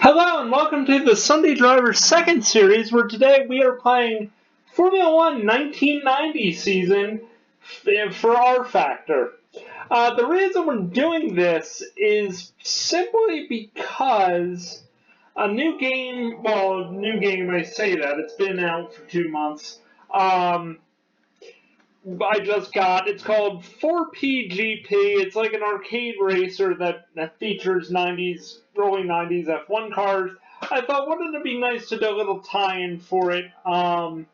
Hello and welcome to the Sunday Driver second series, where today we are playing Formula One 1990 season for rFactor. The reason we're doing this is simply because a new game, I say that, it's been out for 2 months. It's called 4PGP. It's like an arcade racer that features early 90s F1 cars. I thought, wouldn't it be nice to do a little tie-in for it? The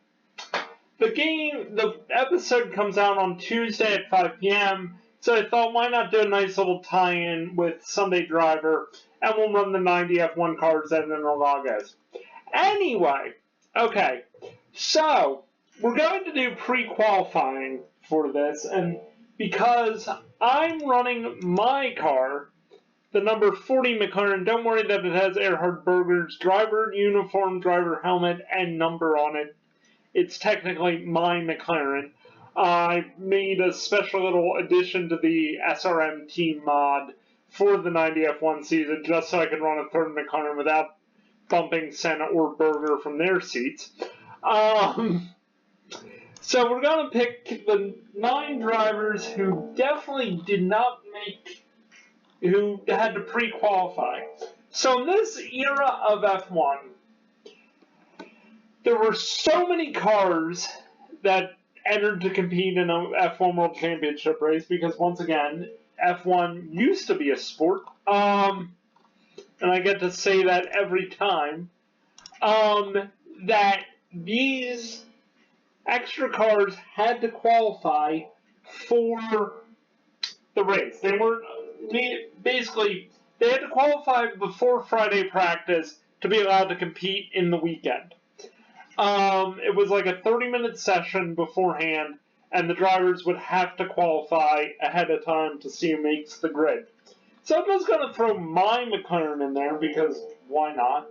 episode comes out on Tuesday at 5 p.m., so I thought, why not do a nice little tie-in with Sunday Driver, and we'll run the 90 F1 cars at Interlagos. Anyway, okay, so we're going to do pre-qualifying for this, and because I'm running my car, the number 40 McLaren, don't worry that it has Erhard Berger's driver uniform, driver helmet, and number on it. It's technically my McLaren. I made a special little addition to the SRM team mod for the 90 F1 season, just so I could run a third McLaren without bumping Senna or Berger from their seats. So we're going to pick the 9 drivers who definitely who had to pre-qualify. So in this era of F1, there were so many cars that entered to compete in a F1 World Championship race, because once again, F1 used to be a sport, and I get to say that every time, that these extra cars had to qualify for the race. They had to qualify before Friday practice to be allowed to compete in the weekend. It was like a 30-minute session beforehand, and the drivers would have to qualify ahead of time to see who makes the grid. So I'm just going to throw my McLaren in there, because why not?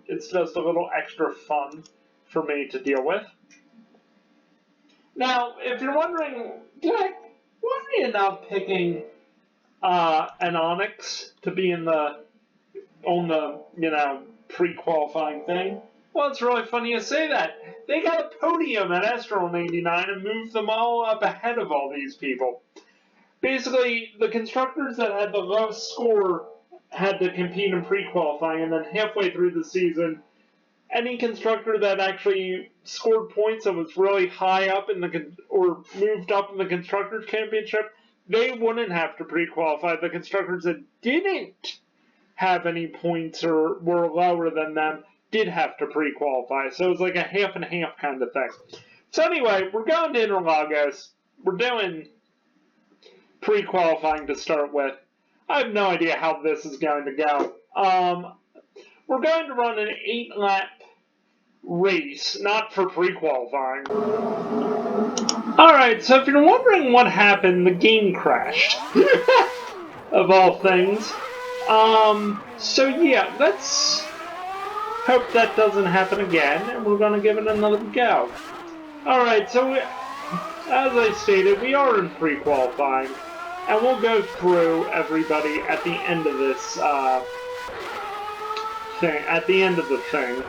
It's just a little extra fun for me to deal with. Now, if you're wondering, why are you not picking an Onyx to be on the pre-qualifying thing? Well, it's really funny you say that. They got a podium at Astro 89 and moved them all up ahead of all these people. Basically, the constructors that had the lowest score had to compete in pre-qualifying, and then halfway through the season, any constructor that actually scored points that was really high up or moved up in the Constructors' Championship, they wouldn't have to pre-qualify. The constructors that didn't have any points or were lower than them did have to pre-qualify. So it was like a half and half kind of thing. So anyway, we're going to Interlagos. We're doing pre-qualifying to start with. I have no idea how this is going to go. We're going to run an 8-lap race, not for pre-qualifying. Alright, so if you're wondering what happened, the game crashed. Of all things. So yeah, let's hope that doesn't happen again, and we're going to give it another go. Alright, so as I stated, we are in pre-qualifying, and we'll go through everybody at the end of this, the thing.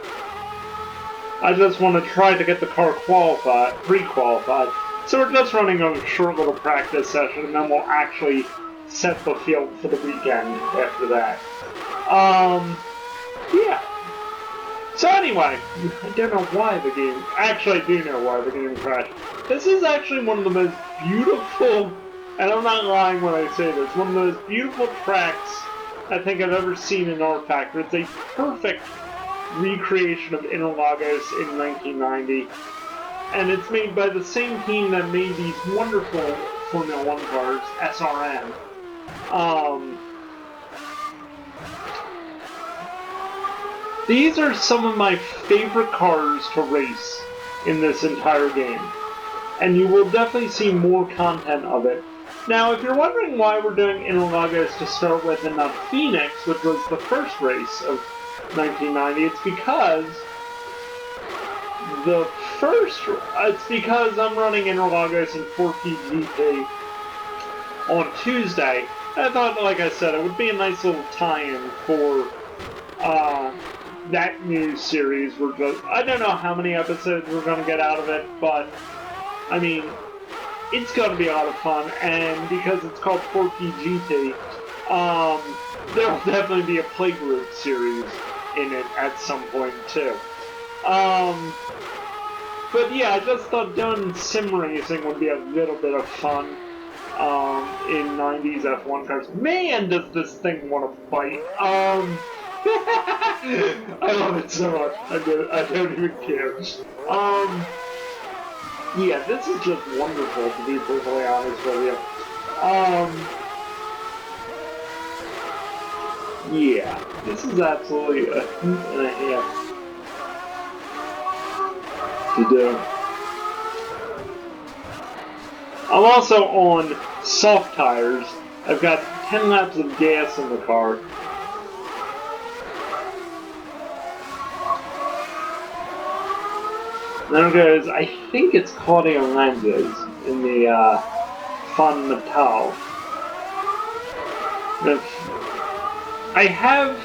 I just want to try to get the car pre-qualified. So we're just running a short little practice session, and then we'll actually set the field for the weekend after that. Yeah. So anyway, I don't know why the game... Actually, I do know why the game crashed. This is actually one of the most beautiful, and I'm not lying when I say this, one of the most beautiful tracks I think I've ever seen in rFactor. It's a perfect recreation of Interlagos in 1990, and it's made by the same team that made these wonderful Formula One cars, SRM. These are some of my favorite cars to race in this entire game, and you will definitely see more content of it. Now, if you're wondering why we're doing Interlagos to start with and not Phoenix, which was the first race of 1990, it's because I'm running Interlagos in 4PGP on Tuesday. I thought, like I said, it would be a nice little tie-in for that new series, we're just, I don't know how many episodes we're going to get out of it, but, I mean, it's going to be a lot of fun, and because it's called 4PGT, there'll definitely be a playgroup series in it at some point, too. But yeah, I just thought doing sim racing would be a little bit of fun in 90s F1 cars. Man, does this thing want to fight. I love it so much. I don't even care. Yeah, this is just wonderful, to be perfectly honest with you. Yeah, this is absolutely a hoot and a half to do. I'm also on soft tires. I've got 10 laps of gas in the car. There goes, I think it's Claudio Langes in the Fun Metal. I have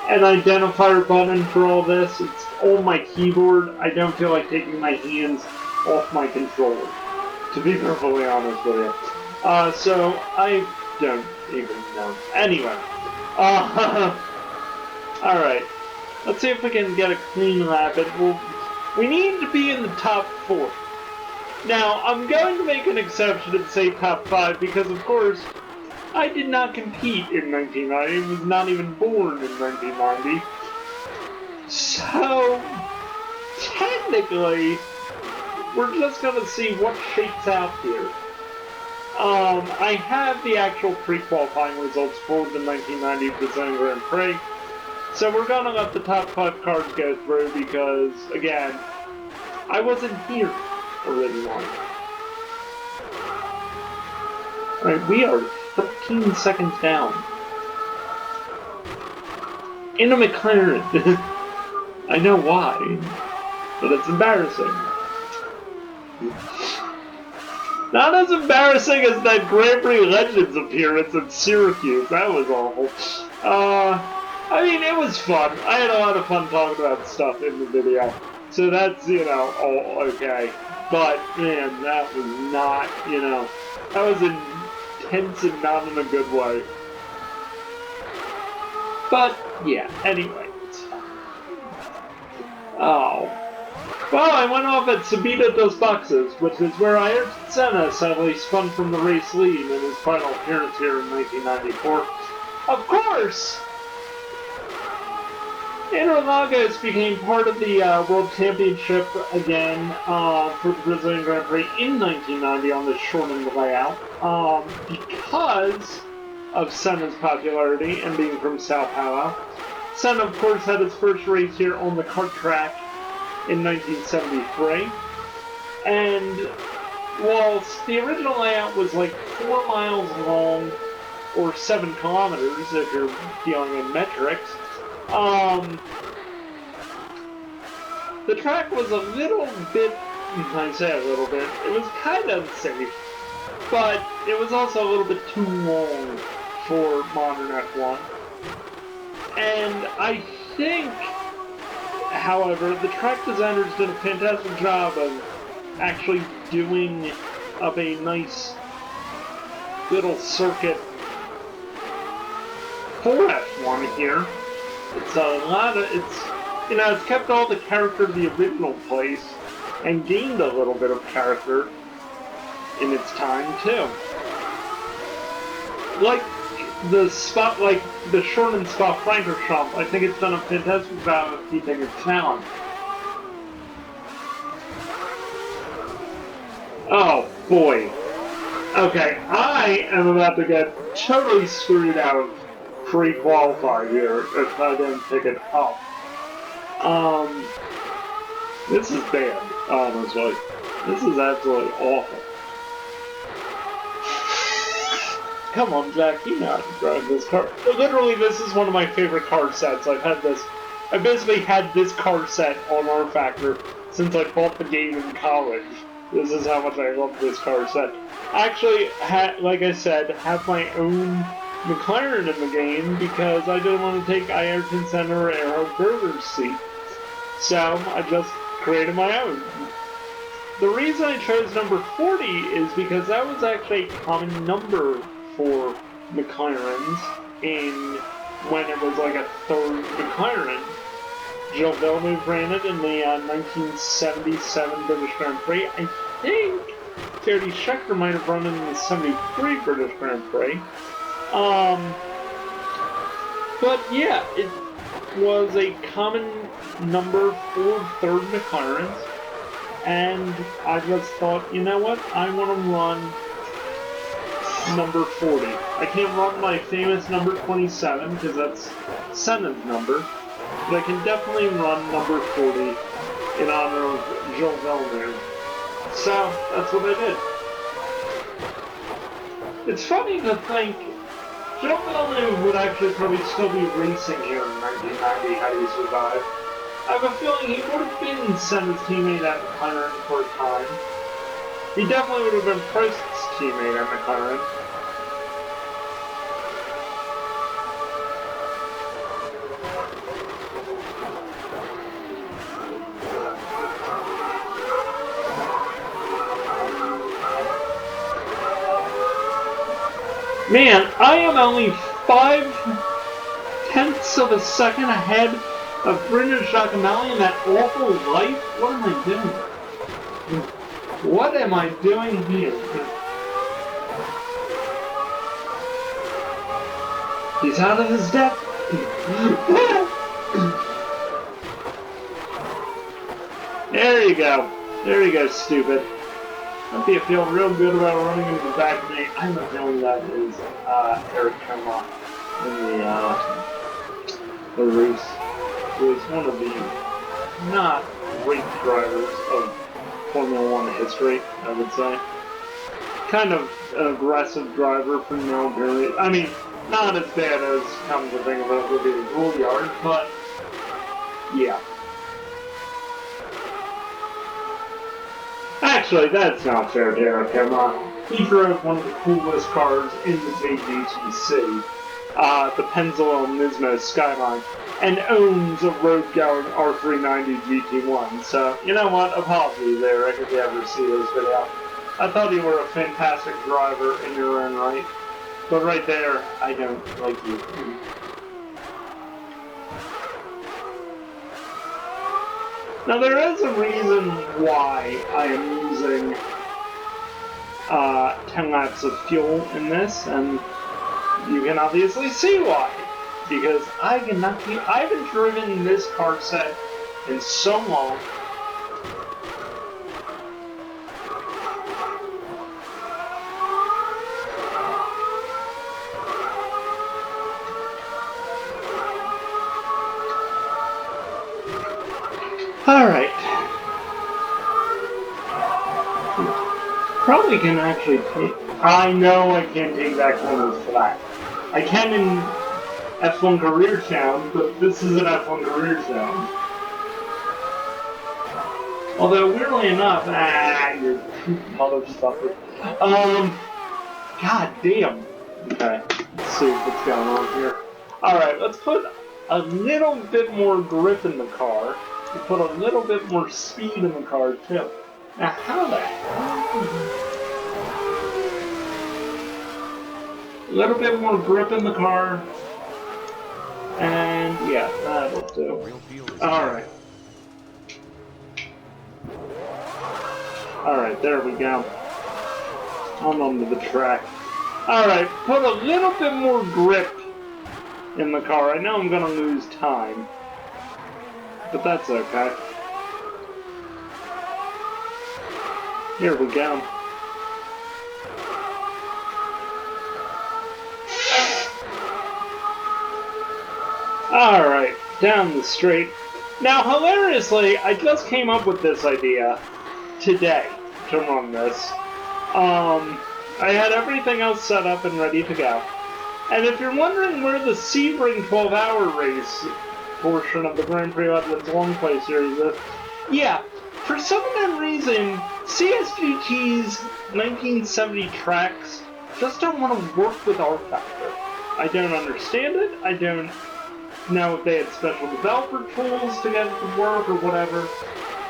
an identifier button for all this. It's on my keyboard. I don't feel like taking my hands off my controller, to be perfectly honest with you. So I don't even know. Anyway, alright. Let's see if we can get a clean lap. We need to be in the top 4. Now, I'm going to make an exception and say top 5 because, of course, I did not compete in 1990. I was not even born in 1990. So, technically, we're just going to see what shakes out here. I have the actual pre-qualifying results for the 1990 Brazilian Grand Prix. So we're going to let the top 5 cars go through because, again, I wasn't here originally. Alright, we are 13 seconds down. In a McLaren. I know why, but it's embarrassing. Not as embarrassing as that Grand Prix Legends appearance at Syracuse. That was awful. I mean, it was fun. I had a lot of fun talking about stuff in the video. So that's, you know, all okay. But, man, that was not, you know, that was intense and not in a good way. But, yeah, anyway, it's fine. Oh. Well, I went off at Subida dos Boxes, which is where Ayrton Senna sadly spun from the race lead in his final appearance here in 1994. Of course! Interlagos became part of the World Championship again for the Brazilian Grand Prix in 1990 on the shortened layout because of Senna's popularity and being from Sao Paulo. Senna, of course, had his first race here on the kart track in 1973. And whilst the original layout was like 4 miles long or 7 kilometers if you're dealing in metrics, the track was a little bit, I say a little bit, it was kind of safe, but it was also a little bit too long for modern F1. And I think, however, the track designers did a fantastic job of actually doing up a nice little circuit for F1 here. It's a lot of, you know, it's kept all the character of the original place and gained a little bit of character in its time, too. Like the shortened Spa-Francorchamps, I think it's done a fantastic job of keeping its talent. Oh, boy. Okay, I am about to get totally screwed out of pre-qualify here if I didn't pick it up. This is bad, honestly. This is absolutely awful. Come on, Jack, you know how to drive this car. Literally, this is one of my favorite car sets. I basically had this car set on rFactor since I bought the game in college. This is how much I love this car set. I actually, like I said, have my own McLaren in the game because I didn't want to take Ayrton Senna or Errol Berger's seat. So I just created my own. The reason I chose number 40 is because that was actually a common number for McLarens when it was like a third McLaren. Gilles Villeneuve ran it in the 1977 British Grand Prix. I think Gertie Scheckter might have run it in the 73 British Grand Prix. But yeah, it was a common number for third McLarens. And I just thought, you know what, I want to run number 40. I can't run my famous number 27 because that's Senna's number. But I can definitely run number 40 in honor of Gilles Villeneuve. So, that's what I did. It's funny to think Gilles Villeneuve would actually probably still be racing here in 1990 had he survived. I have a feeling he would have been Senna's teammate at McLaren for a time. He definitely would have been Prost's teammate at McLaren. Man, I am only 0.5 of a second ahead of Brendan Giacomelli in that awful life? What am I doing? What am I doing here? He's out of his depth. There you go. There you go, stupid. I think you feel real good about running into the back of me. I have a feeling that is Eric Kerma in the race. Who is one of the not great drivers of Formula One history, I would say. Kind of an aggressive driver for no period. I mean, not as bad as, come to think of it, would be the Gouliard, but yeah. Actually, that's not fair to Eric Kerma. He drove one of the coolest cars in the JGTC, the Pennzoil Nismo Skyline, and owns a road-going R390 GT1. So, you know what? Apologies, Eric, if you ever see this video. I thought you were a fantastic driver in your own right, but right there, I don't like you. Now, there is a reason why I am using 10 laps of fuel in this, and you can obviously see why. Because I haven't driven this car set in so long. Alright. Probably can actually take... I know I can't take that corner flat. I can in F1 Career Sound, but this is an F1 Career Sound. Although, weirdly enough... you mother stuffer. God damn. Okay, let's see what's going on here. Alright, let's put a little bit more grip in the car. To put a little bit more speed in the car, too. Now, how the hell? A little bit more grip in the car. And, yeah, that'll do. Alright. Alright, there we go. I'm onto the track. Alright, put a little bit more grip in the car. I know I'm gonna lose time. But that's okay. Here we go. Alright, down the straight. Now, hilariously, I just came up with this idea today to run this. I had everything else set up and ready to go. And if you're wondering where the Sebring 12-hour race portion of the Grand Prix Outlands Long Play series is, yeah, for some unknown reason, CSGT's 1970 tracks just don't want to work with rFactor. I don't understand it. I don't know if they had special developer tools to get it to work or whatever.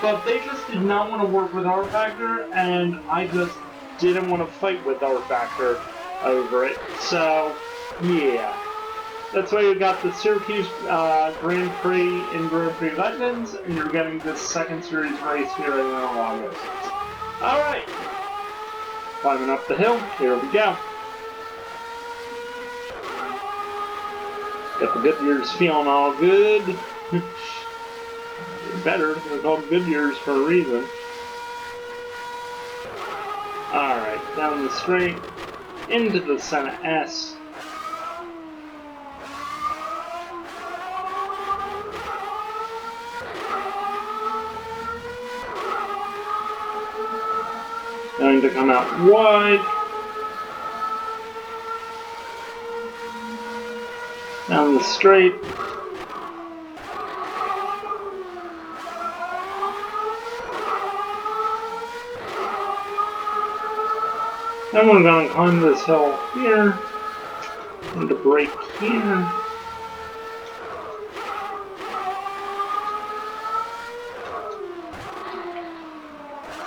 But they just did not want to work with rFactor, and I just didn't want to fight with rFactor over it. So, yeah. That's why you got the Syracuse Grand Prix in Grand Prix Legends, and you're getting this second series race here in Interlagos. Alright. Climbing up the hill. Here we go. Got the Goodyears feeling all good. Better. They're called Goodyears for a reason. Alright, down the straight, into the Senna S. Going to come out wide. Down the straight. Then we're going to climb this hill here, and to brake here.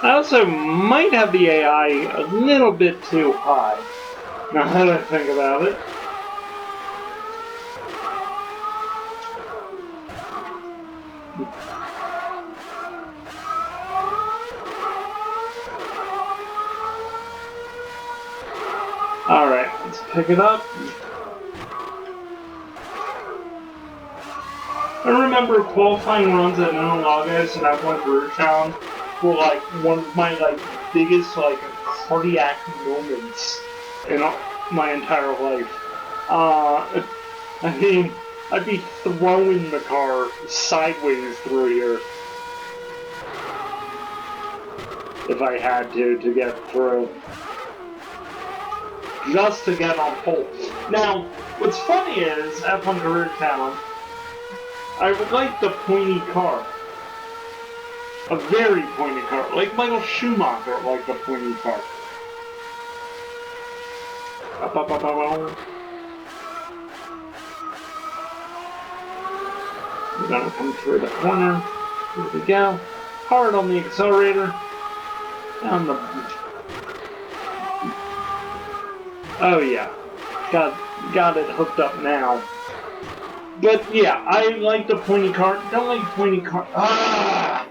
I also might have the AI a little bit too high, now that I think about it. Alright, let's pick it up. I remember qualifying runs at Interlagos and F1 Career Challenge were like one of my biggest cardiac moments in my entire life. I mean, I'd be throwing the car sideways through here if I had to get through. Just to get on pole. Now, what's funny is, F1 Career Challenge, I would like the pointy car. A very pointy car. Like Michael Schumacher liked the pointy car. Up, up, up, up, up. We're gonna come through the corner. Here we go. Hard on the accelerator. Down the... Oh yeah, got it hooked up now. But yeah, I like the pointy car. Don't like pointy car.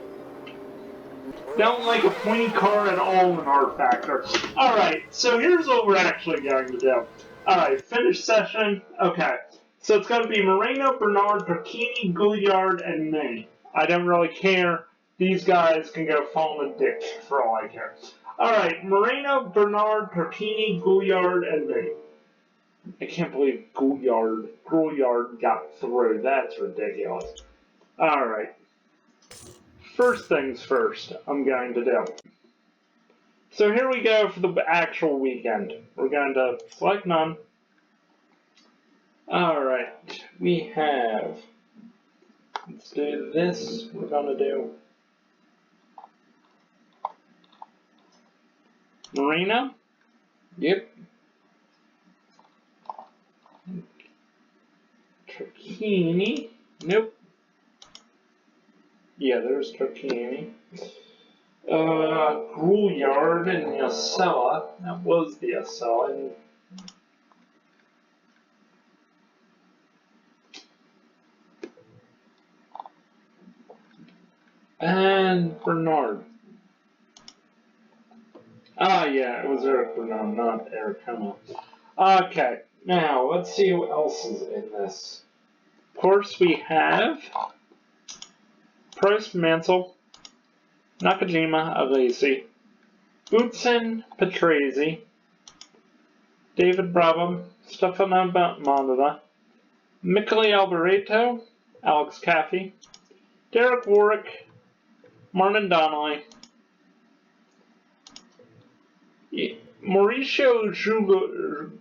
Don't like a pointy car at all in rFactor. Alright, so here's what we're actually going to do. Alright, finish session. Okay, so it's going to be Moreno, Bernard, Perchini, Gouliard, and me. I don't really care. These guys can go fall in the ditch for all I care. Alright, Moreno, Bernard, Perchini, Gouliard, and me. I can't believe Gouliard got through. That's ridiculous. Alright. First things first, I'm going to do. So here we go for the actual weekend. We're going to select none. Alright, we have... Let's do this. We're going to do... Moreno? Yep. Perchini? Nope. Yeah, there's Perchini. Gouliard and Yasella. That was the Yasella. And Bernard. Ah, yeah, it was Eric Bernard, not Eric Hema. Okay, now let's see what else is in this. Of course, we have Prost, Mansell, Nakajima, Alesi, Boutsen, Patrese, David Brabham, Stefano Monova, Michele Alboreto, Alex Caffey, Derek Warwick, Martin Donnelly, Mauricio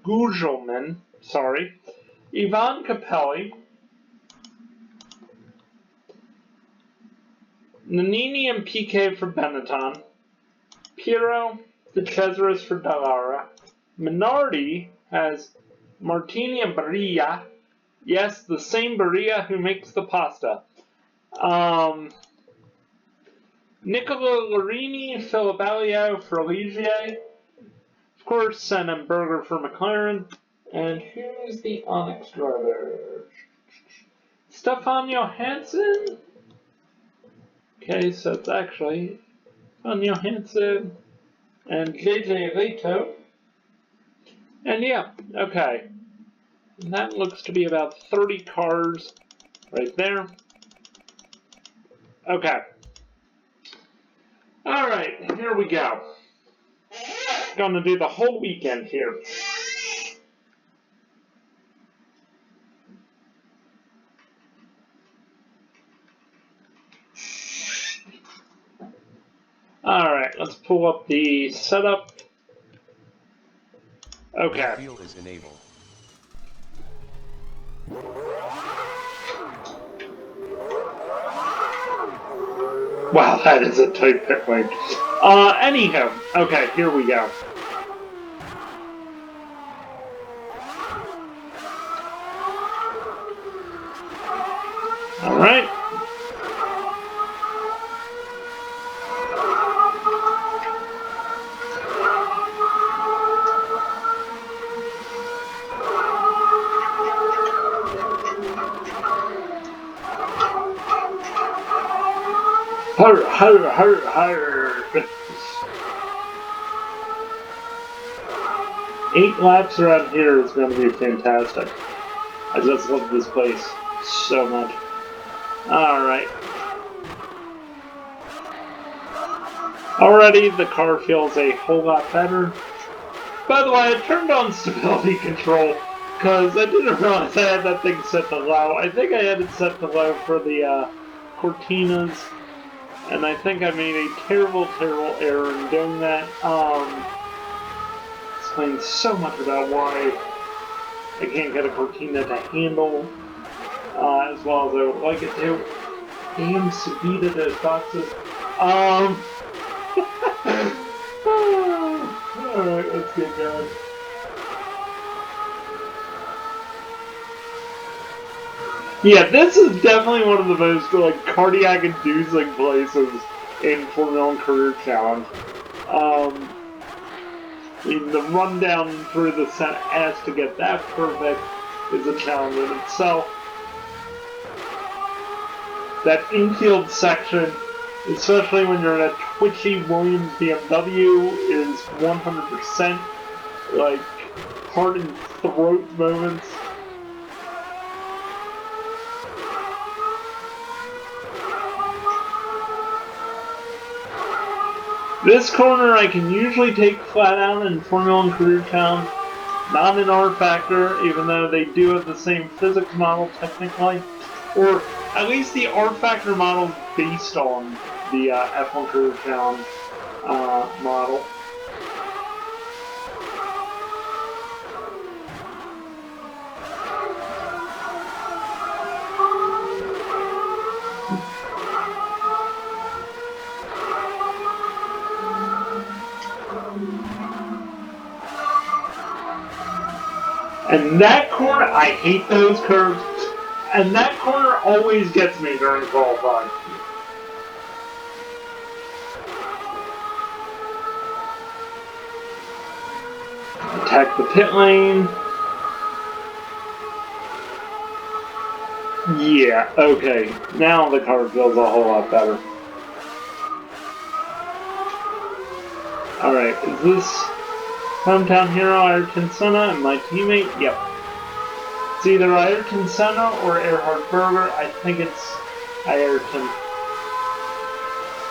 Gugelmin, Ivan Capelli, Nannini and Piquet for Benetton, Piero De Cesaris for Dallara, Minardi has Martini and Barilla. Yes, the same Barilla who makes the pasta. Nicola Larini, Filibalio for Ligier. Of course, Sen and Berger for McLaren. And who's the Onyx driver? Stefan Johansson? Okay, so it's actually Stefan Johansson and JJ Leto. And yeah, okay. And that looks to be about 30 cars right there. Okay. Alright, here we go. Gonna do the whole weekend here. Alright, let's pull up the setup. Okay. Field is enabled. Wow, that is a tight pit lane. Anyhow, okay, here we go. Alright. Hurr, hurr, hurr, hurr. 8 laps around here is going to be fantastic. I just love this place so much. Alright. Already the car feels a whole lot better. By the way, I turned on stability control because I didn't realize I had that thing set to low. I think I had it set to low for the Cortinas. And I think I made a terrible, terrible error in doing that. Explains so much about why I can't get a Cortina to handle as well as I would like it to. Damn, Sabita, those boxes. Alright, let's get going. Yeah, this is definitely one of the most, like, cardiac-inducing places in Formula 1 Career Challenge. I mean, the rundown through the S to get that perfect is a challenge in itself. That infield section, especially when you're in a twitchy Williams BMW, is 100%, like, heart and throat moments. This corner I can usually take flat out in Formula 1 Career Challenge, not in rFactor, even though they do have the same physics model technically, or at least the rFactor model is based on the F1 Career Challenge model. And that corner, I hate those curves, and that corner always gets me during qualifying. Attack the pit lane. Yeah, okay, now the car feels a whole lot better. Alright, is this hometown hero Ayrton Senna and my teammate? Yep. It's either Ayrton Senna or Erhard Berger. I think it's Ayrton.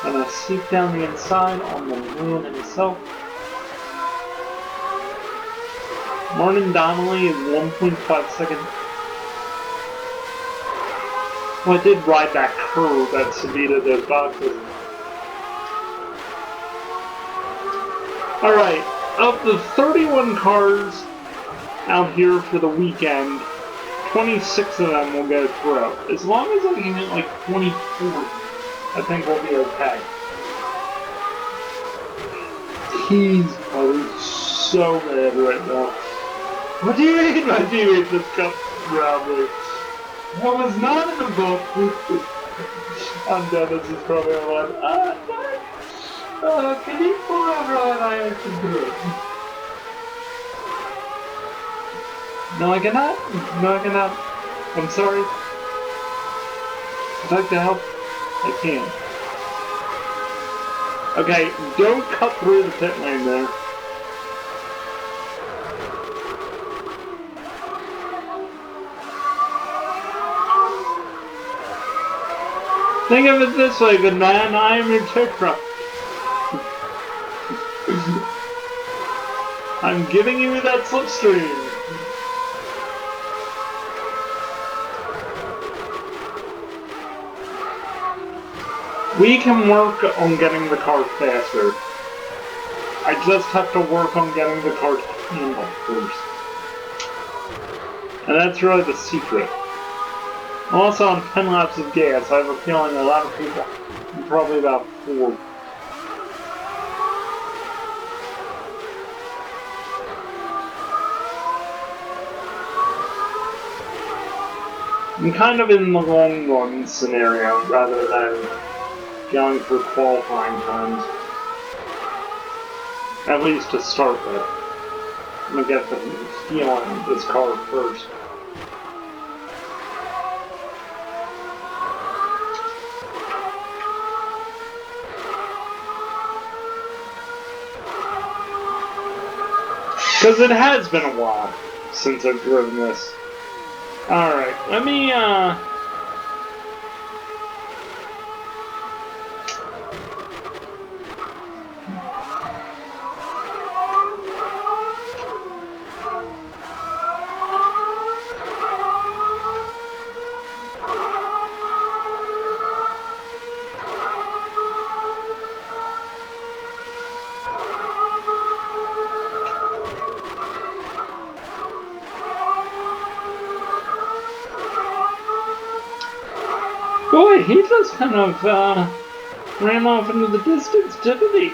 And I sneak down the inside on the man himself. Martin Donnelly is 1.5 seconds. Well, I did ride that curve at Sabita those boxes. Alright. Of the 31 cars out here for the weekend, 26 of them will go through. As long as I can hit like 24, I think we'll be okay. He's probably so bad right now. What do you mean my teammate just cut around me? That was not in the book. I'm dead, this is probably online. Can you pull over and I actually do it? No, I cannot. No, I cannot. I'm sorry. I'd like to help. I can't. Okay, don't cut through the pit lane there. Think of it this way, good man. I am your tow truck. I'm giving you that slipstream. We can work on getting the car faster. I just have to work on getting the car to handle first. And that's really the secret. Also on 10 laps of gas, I have a feeling a lot of people, probably about 4. I'm kind of in the long run scenario rather than going for qualifying times. At least to start with. I'm gonna get the feel on this car first. Because it has been a while since I've driven this. Alright, let me, boy, he just kind of, ran off into the distance, didn't he?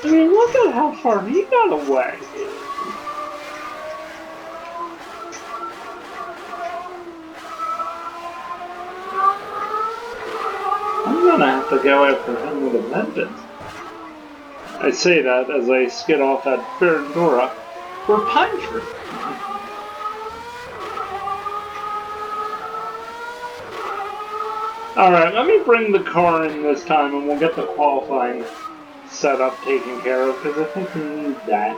I mean, look at how far he got away. I'm gonna have to go after him with a vengeance. I say that as I skid off at Ferrandora for Pine Tree. Alright, let me bring the car in this time and we'll get the qualifying setup taken care of, because I think we need that.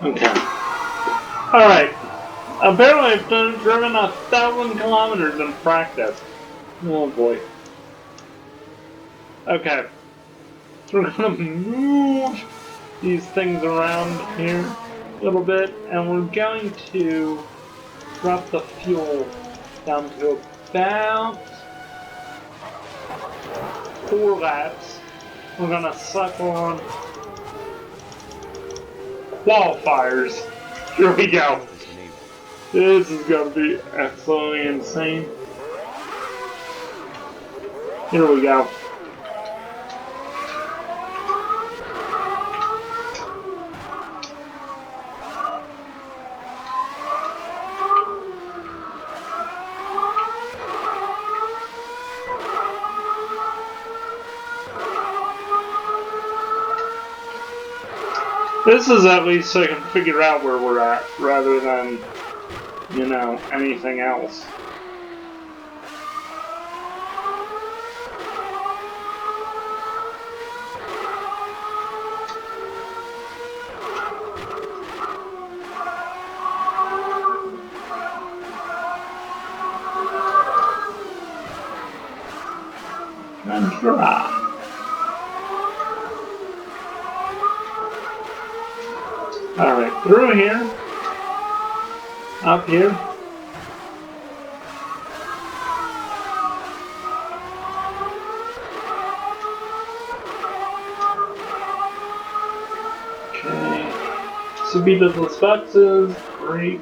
Okay. Alright. Apparently I've driven 1,000 kilometers in practice. Oh boy. Okay. So we're gonna move these things around here a little bit, and we're going to drop the fuel down to about 4 laps. We're gonna suck on qualifiers. Here we go. This is gonna be absolutely insane. Here we go. This is at least so I can figure out where we're at, rather than, you know, anything else. And dry. Alright, through here. Up here. Okay. Subito boxes. Great.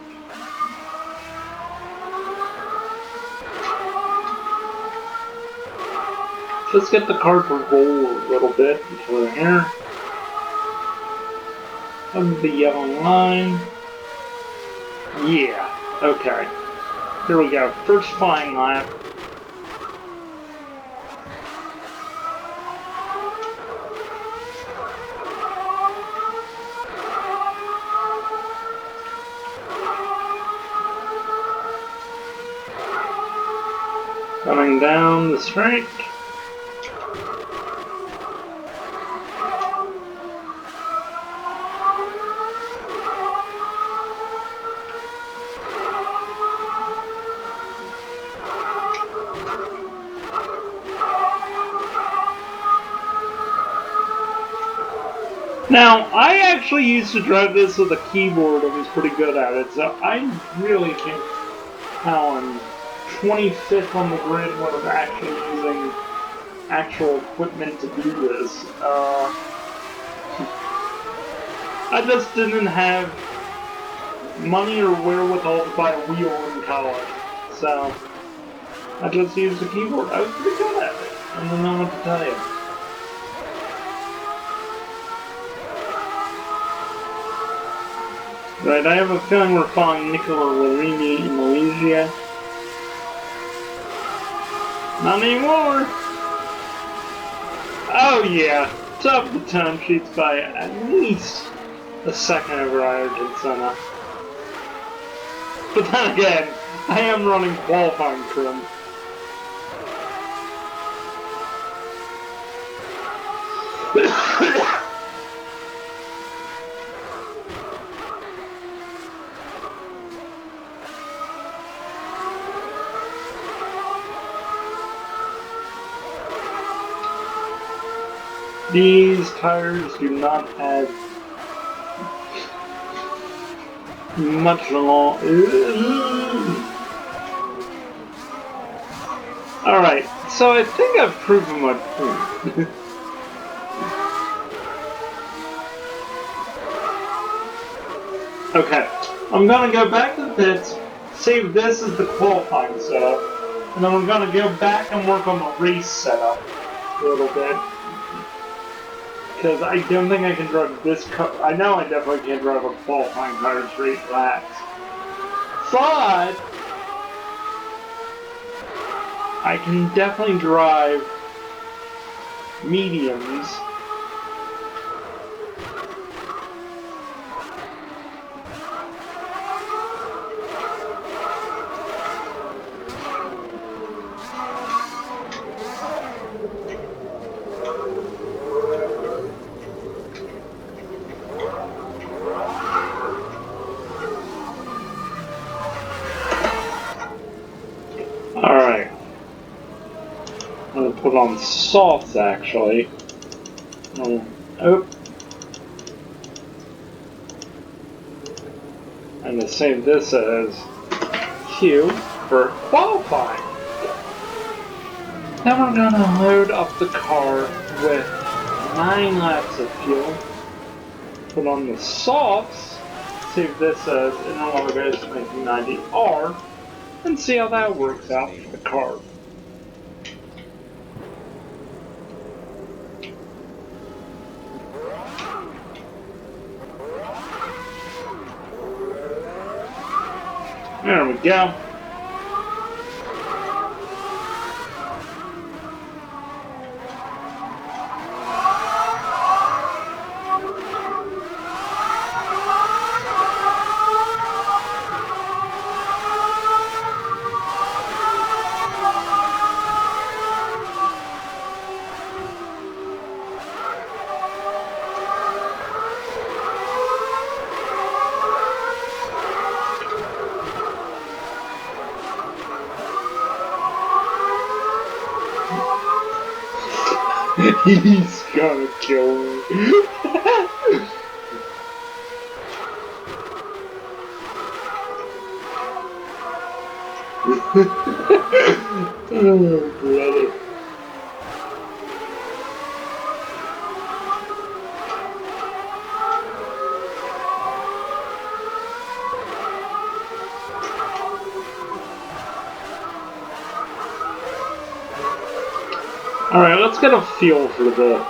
Let's get the car to roll a little bit until we're here. Of the yellow line. Yeah, okay. Here we go. First flying lap. Coming down the straight. Now, I actually used to drive this with a keyboard and was pretty good at it, so I really can't tell I'm 25th on the grid when I'm actually using actual equipment to do this. I just didn't have money or wherewithal to buy a wheel in college, so I just used a keyboard. I was pretty good at it. I don't know what to tell you. Right, I have a feeling we're following Nicola Larini in Malaysia. Not anymore! Oh yeah, top of the time sheets by at least a second over Ayrton Senna. But then again, I am running qualifying trim. These tires do not have much long. Alright, so I think I've proven my point. Okay, I'm gonna go back to the pits, save this as the qualifying setup, and then we're gonna go back and work on the race setup a little bit. Because I don't think I can drive this car. I know I definitely can't drive a qualifying car straight laps. But I can definitely drive mediums. Alright. I'm going to put on softs actually. Oh. And to save this as Q for qualifying. Then we're going to load up the car with 9 laps of fuel. Put on the softs. Save this as Interlagos 1990R. And see how that works out for the car. There we go. He's gonna kill me. Oh, brother. Alright, let's get a feel for the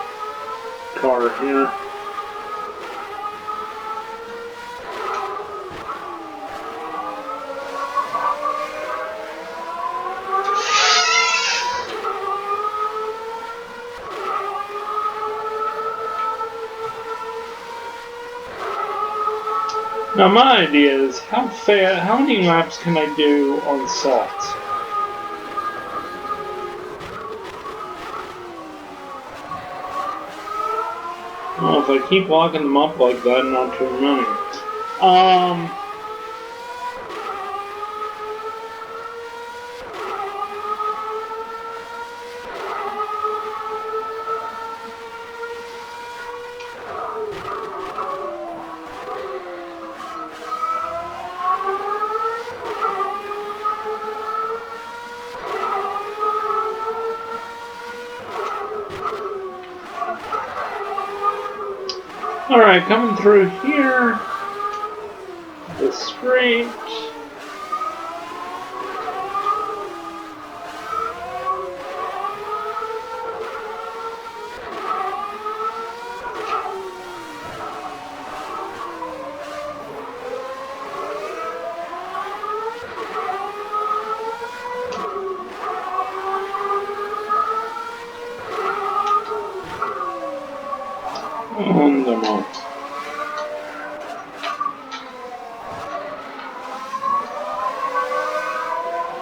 car here. Now my idea is how many laps can I do on softs? Well, if I keep locking them up like that, not too many. Alright, coming through here, the straight. On the mark.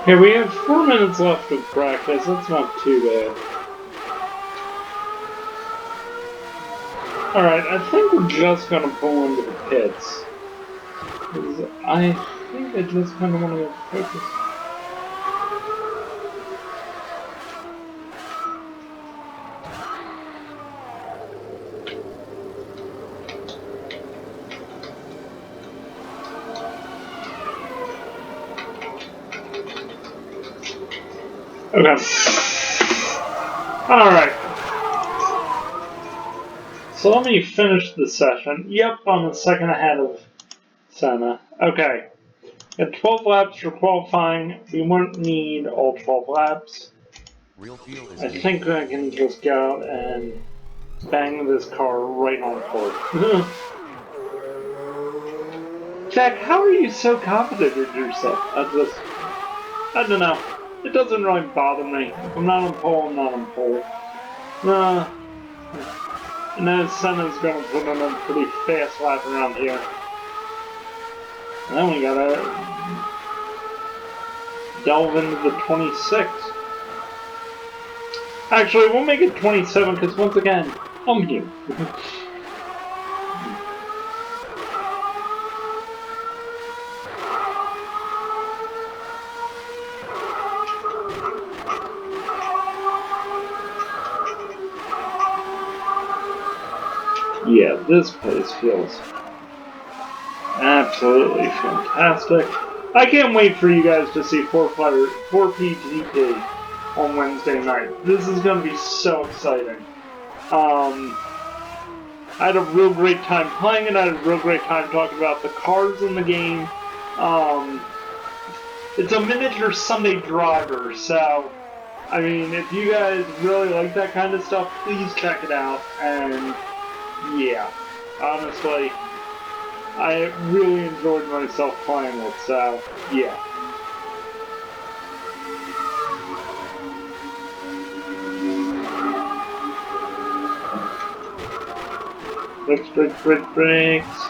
Okay, we have 4 minutes left of practice. That's not too bad. Alright, I think we're just gonna pull into the pits. I think I just kind of want to go focus. Okay. Alright. So let me finish the session. Yep, I'm a second ahead of Senna. Okay. Got 12 laps for qualifying. We won't need all 12 laps. I think I can just go out and bang this car right on court. Jack, how are you so confident in yourself? I don't know. It doesn't really bother me. If I'm not on pole, I'm not on pole. And then Senna's gonna put in a pretty fast lap around here. And then we gotta delve into the 26. Actually, we'll make it 27 because once again, I'm here. Yeah, this place feels absolutely fantastic. I can't wait for you guys to see 4PGP on Wednesday night. This is going to be so exciting. I had a real great time playing it. I had a real great time talking about the cars in the game. It's a miniature Sunday driver, so I mean, if you guys really like that kind of stuff, please check it out. And yeah, honestly, I really enjoyed myself playing it, so yeah. Brakes.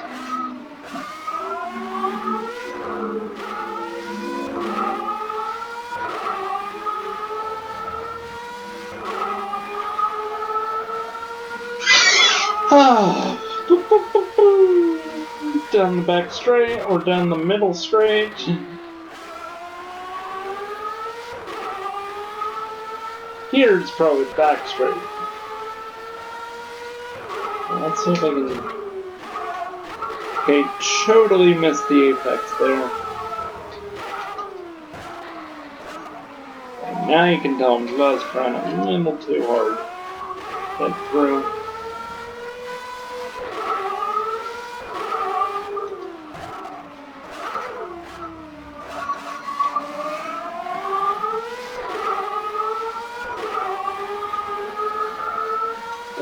Down the back straight or down the middle straight. Here's probably back straight. Let's see if I can. Okay, totally missed the apex there. Now you can tell I'm just trying a little too hard. Get through.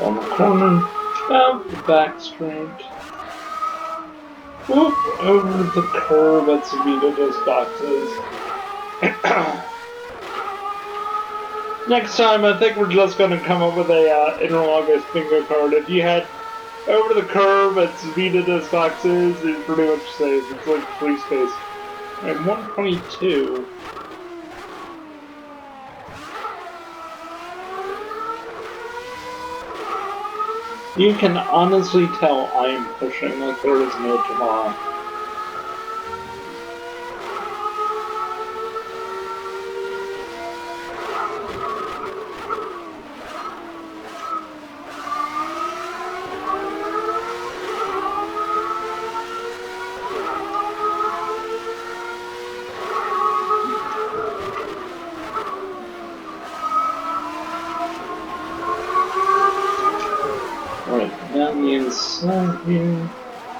On the corner, out the back straight. Whoop, over the curve at Savita Dos Boxes. Next time, I think we're just going to come up with a Interlagos bingo card. If you had over the curve at Savita Dos Boxes, it's pretty much safe. It's like free space. And 122. You can honestly tell I am pushing like there is no tomorrow. Right, down the inside here.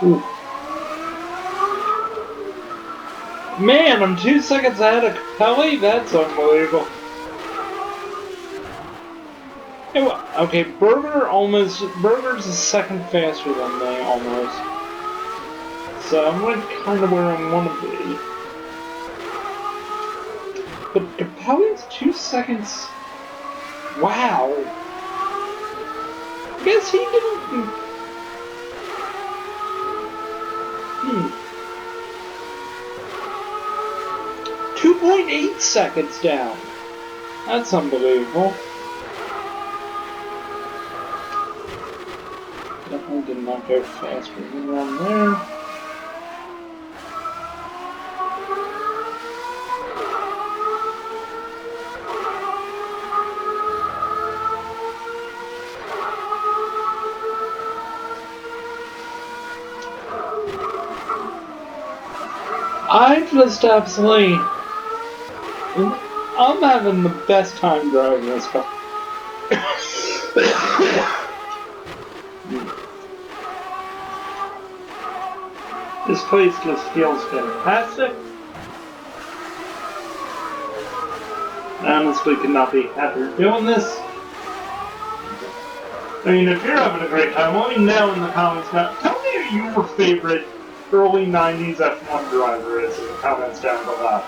Ooh. Man, I'm 2 seconds ahead of Capelli? That's unbelievable. Okay, Burger's a second faster than me, almost. So I'm like kind of where I want to be. But Capelli's 2 seconds. Wow. I guess he didn't. 2.8 seconds down. That's unbelievable. Definitely did not go faster than around there. I just absolutely... I'm having the best time driving this car. This place just feels fantastic. I honestly could not be happier doing this. I mean, if you're having a great time, let me know in the comments. Tell me who your favorite early 90s F1 driver is in the comments down below.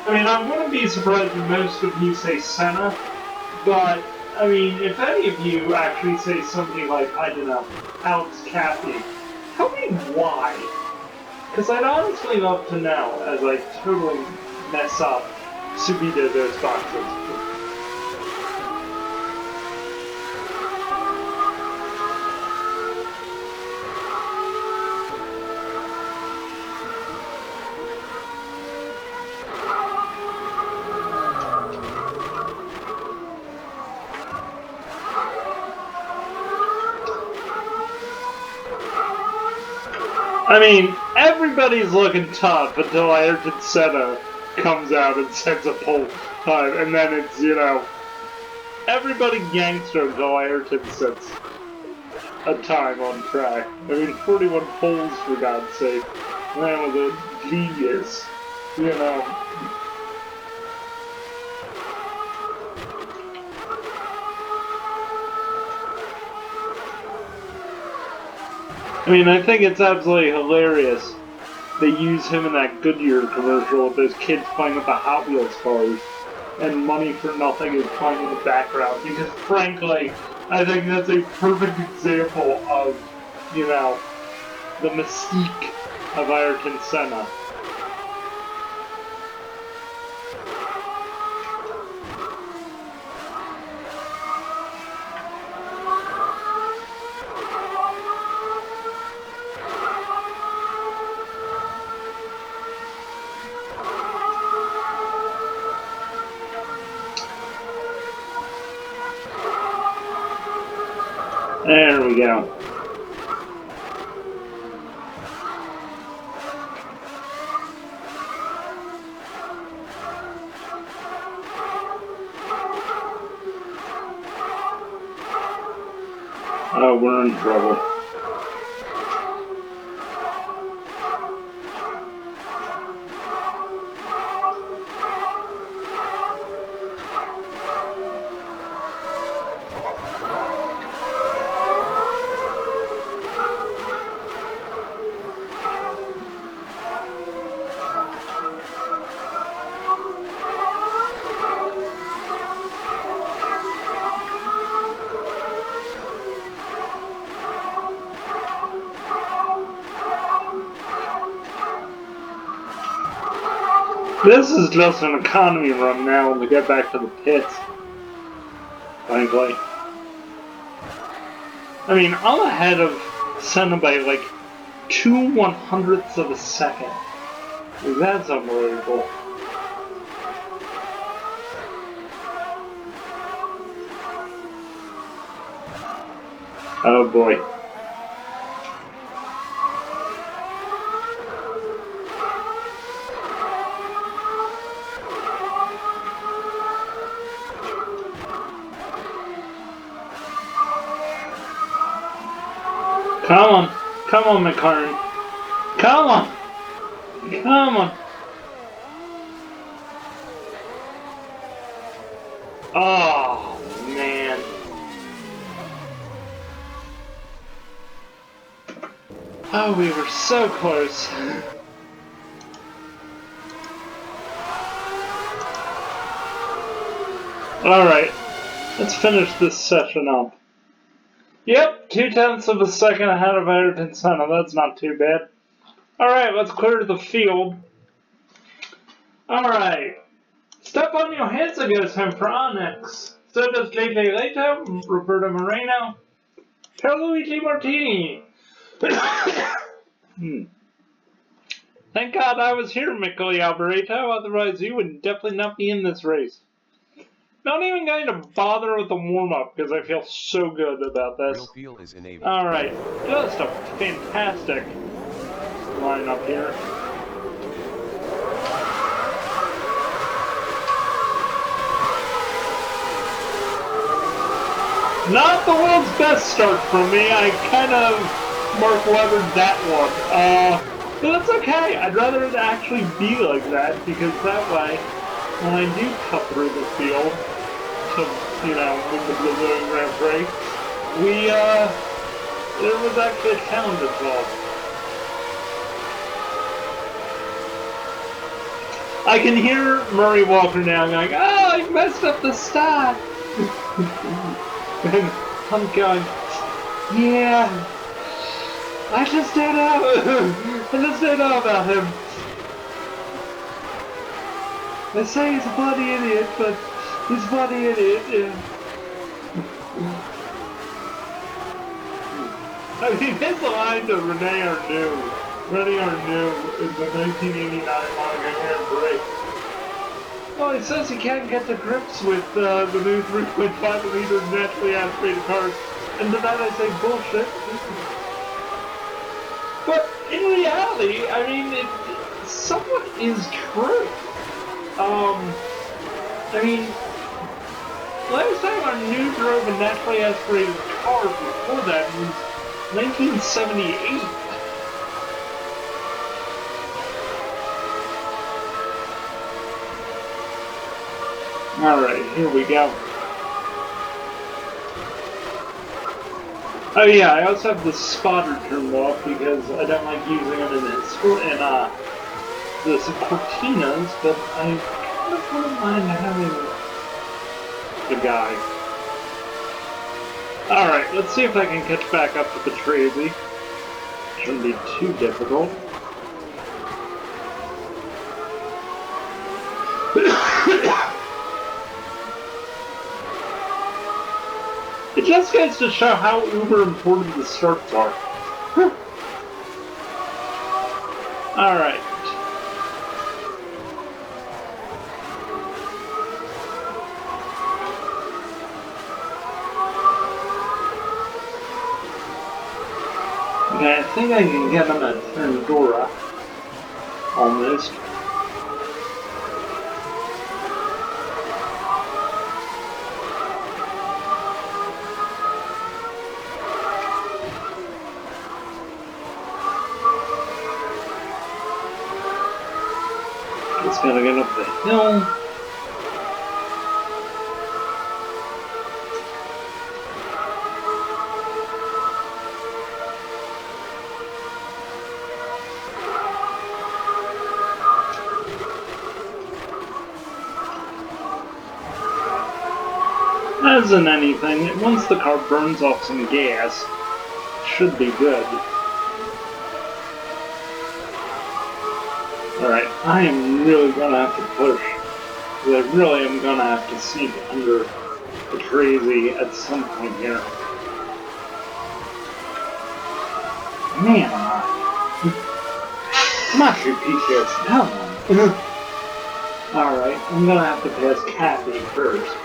I mean, I wouldn't be surprised if most of you say Senna, but, I mean, if any of you actually say somebody like, I don't know, Alex Cathy, tell me why. Because I'd honestly love to know, as I totally mess up Subida those boxes. I mean, everybody's looking tough until Ayrton Senna comes out and sets a pole time, and then it's, you know, everybody gangster until Ayrton sets a time on track. I mean, 41 poles, for God's sake. Man was a genius, you know. I mean, I think it's absolutely hilarious they use him in that Goodyear commercial with those kids playing with the Hot Wheels cars, and Money for Nothing is playing in the background, because frankly, I think that's a perfect example of, you know, the mystique of Ayrton Senna. There we go. Oh, we're in trouble. This is just an economy run now to get back to the pits, frankly. I mean, I'm ahead of Senna by like 2/100ths of a second. That's unbelievable. Oh boy. Come on, McLaren. Come on, come on. Oh man. Oh, we were so close. All right, let's finish this session up. Yep, 0.2 of a second ahead of Ayrton Senna. That's not too bad. Alright, let's clear the field. Alright. Step on your heads, I goes home for Onyx. So does JJ Leto, Roberto Moreno, Pierluigi Martini. Thank God I was here, Michele Alboreto, otherwise you would definitely not be in this race. Not even going to bother with the warm-up because I feel so good about this. Alright, just a fantastic lineup here. Not the world's best start for me. I kind of Mark Webber'd that one. But that's okay. I'd rather it actually be like that because that way, when I do cut through the field, to, you know, with the Brazilian Grand Prix, there was actually a challenge involved. I can hear Murray Walker now going, oh, you messed up the start. And I'm going, yeah, I just don't know. I just don't know about him. They say he's a bloody idiot, but he's a bloody idiot, yeah. I mean, his line to Rene Arnoux in the 1989 Monaco Grand Prix. Well, he says he can't get to grips with the new 3.5-liter naturally aspirated cars, and to that I say bullshit. But in reality, I mean, it somewhat is true. I mean, last time Arnoux drove a naturally aspirated car before that was 1978. Alright, here we go. Oh yeah, I also have the spotter turned off because I don't like using them in the Cortinas, but I kind of wouldn't mind having the guy. Alright, let's see if I can catch back up to the Tracy. Shouldn't be too difficult. It just goes to show how uber important the starts are. Alright. Okay, I think I can get him at Terndora. Almost. Just gotta get up the hill. As in anything, once the car burns off some gas, it should be good. Alright, I am really gonna have to push. I really am gonna have to sneak under the crazy at some point here. Man, I'm actually PKS. Come on. Alright, I'm gonna have to pass Kathy first.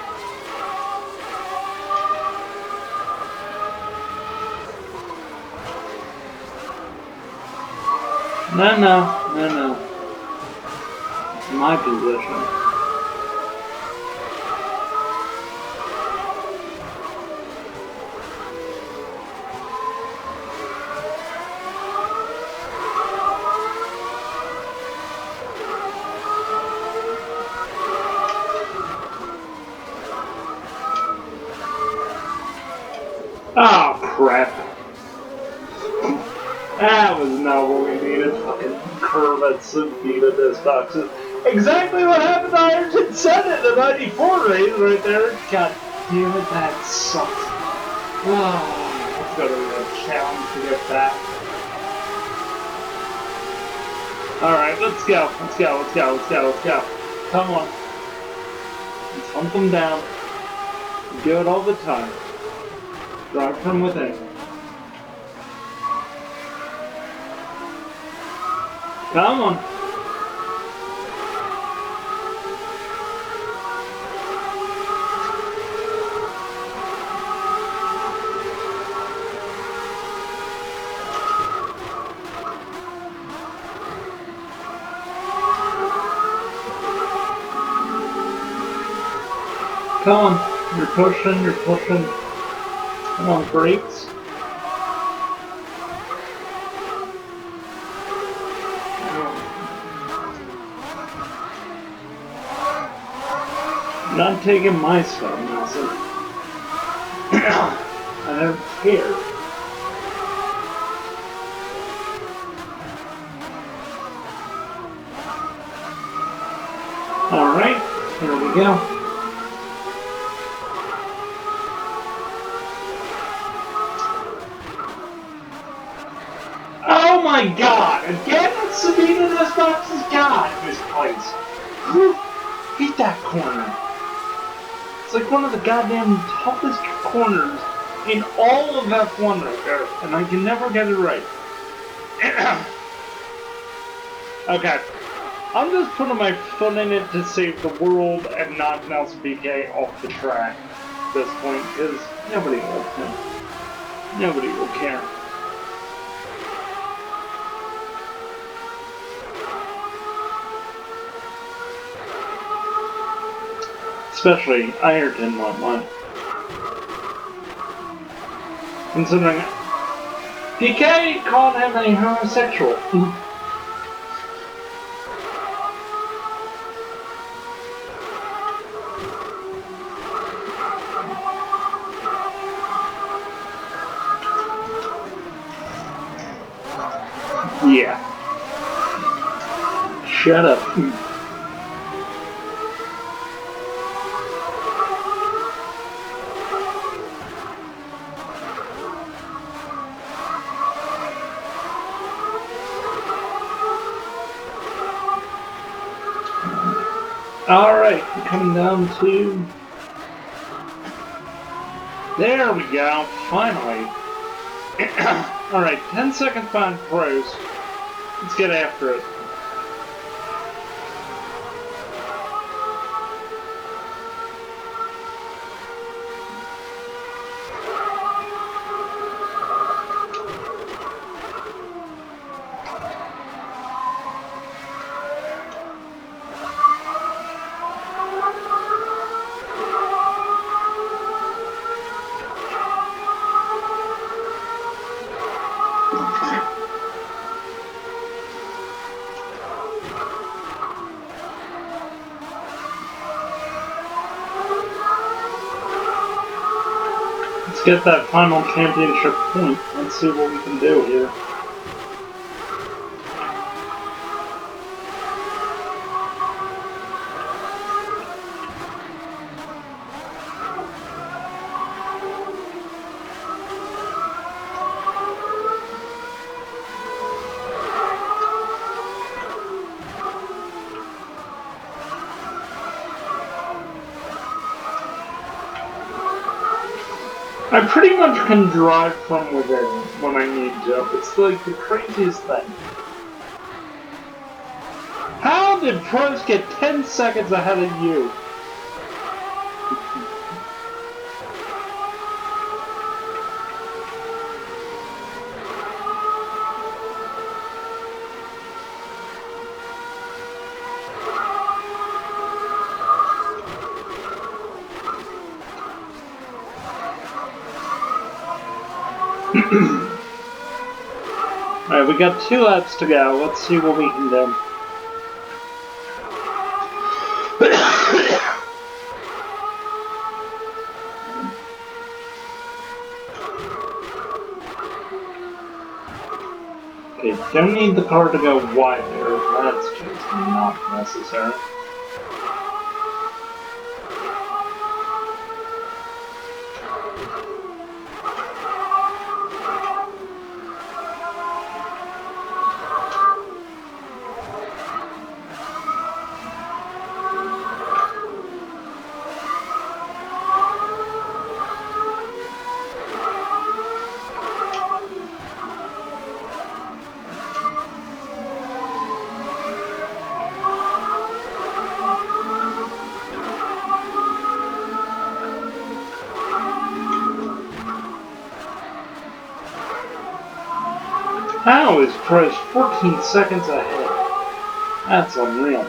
No. It's my position. Oh, crap. That was not what we needed. Fucking curve at some feet of this boxes. Exactly what happened to Ironton Senate in the 94 race right there. God damn it, that sucks. Oh, let's go to the challenge to get back. Alright, let's go. Come on. Let's hunt them down. We do it all the time. Drive from within. Come on. Come on. You're pushing. Come on, brakes. Not taking my stuff, Nelson. I don't care. Alright, here we go. Oh my god! Again with Sabina in this box's god misplaced. Who hit that corner? It's like one of the goddamn toughest corners in all of F1 right there, and I can never get it right. Okay. I'm just putting my foot in it to save the world and knock Nelson BK off the track at this point, because nobody will care. Nobody will care. Especially Ayrton won't want. Considering PK called him a homosexual. Yeah. Shut up. Alright, coming down to... There we go, finally. Alright, 10 seconds behind pros. Let's get after it. get that final championship point. Let's see what we can do here. I pretty much can drive from within when I need to. It's like the craziest thing. How did Prost get 10 seconds ahead of you? Alright, we got 2 laps to go. Let's see what we can do. Okay, don't need the car to go wide there. That's just not necessary. How is Prost 14 seconds ahead? That's unreal.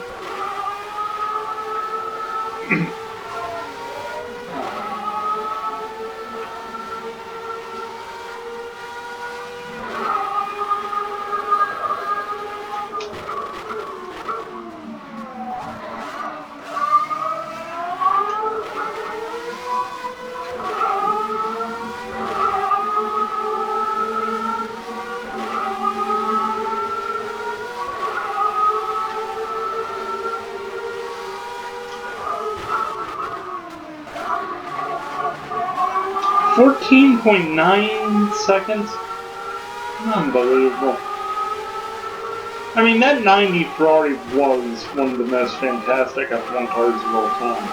14.9 seconds? Unbelievable. I mean, that 90 Ferrari was one of the most fantastic F1 cars of all time.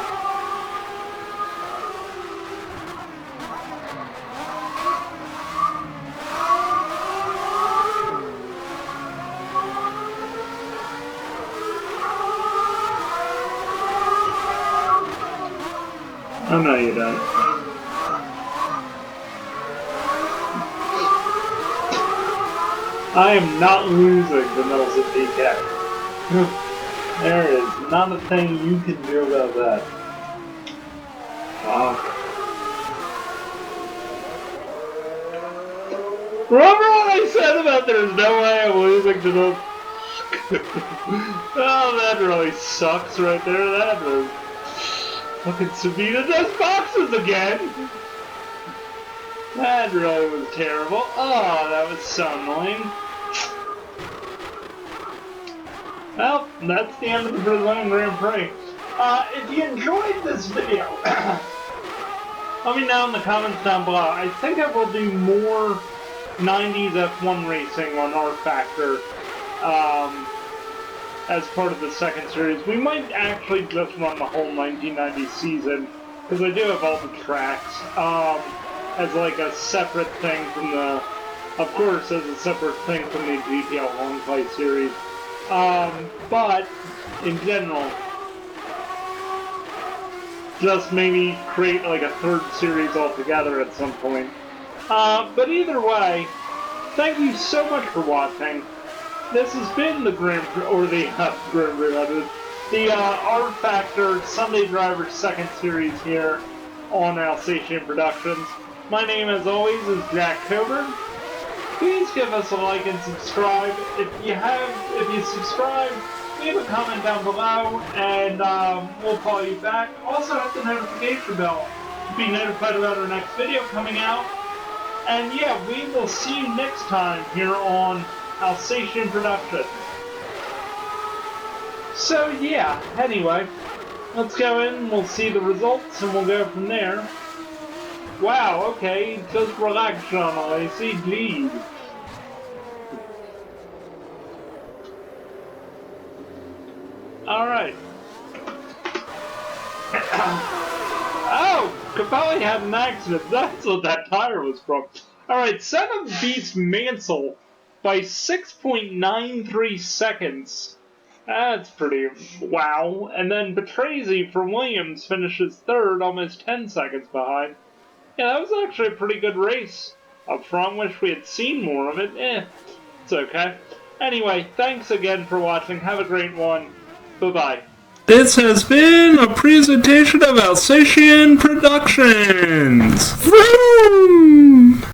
Oh, no, you don't. I am not losing the Nelson PK. There is not a thing you can do about that. Wow. Remember what I said about there's no way I'm losing to them? Oh, that really sucks right there. That was... Fucking Sabina does boxes again! That really was terrible. Oh, that was so annoying. Well, that's the end of the Brazilian Grand Prix. If you enjoyed this video, let me know in the comments down below. I think I will do more 90s F1 racing on rFactor as part of the second series. We might actually just run the whole 1990 season, because I do have all the tracks, as like a separate thing from the, of course, as a separate thing from the GPL Long Play series. But, in general, just maybe create like a third series altogether at some point. But either way, thank you so much for watching. This has been the Grand Prix, or the Grand Prix, the rFactor Sunday Driver Second Series here on Alsatian Productions. My name, as always, is Jack Cobourn. Please give us a like and subscribe. If you subscribe, leave a comment down below, and we'll call you back. Also, hit the notification bell be notified about our next video coming out. And yeah, we will see you next time here on Alsatian Productions. So yeah, anyway, let's go in, we'll see the results, and we'll go from there. Wow, okay, just relax, Sean, I see, geez. Alright. Oh! Capelli had an accident. That's what that tire was from. Alright, Senna beats Mansell by 6.93 seconds. That's pretty wow. And then Patrese for Williams finishes third, almost 10 seconds behind. Yeah, that was actually a pretty good race. Up front, wish we had seen more of it. It's okay. Anyway, thanks again for watching. Have a great one. Bye-bye. This has been a presentation of Alsatian Productions. Vroom!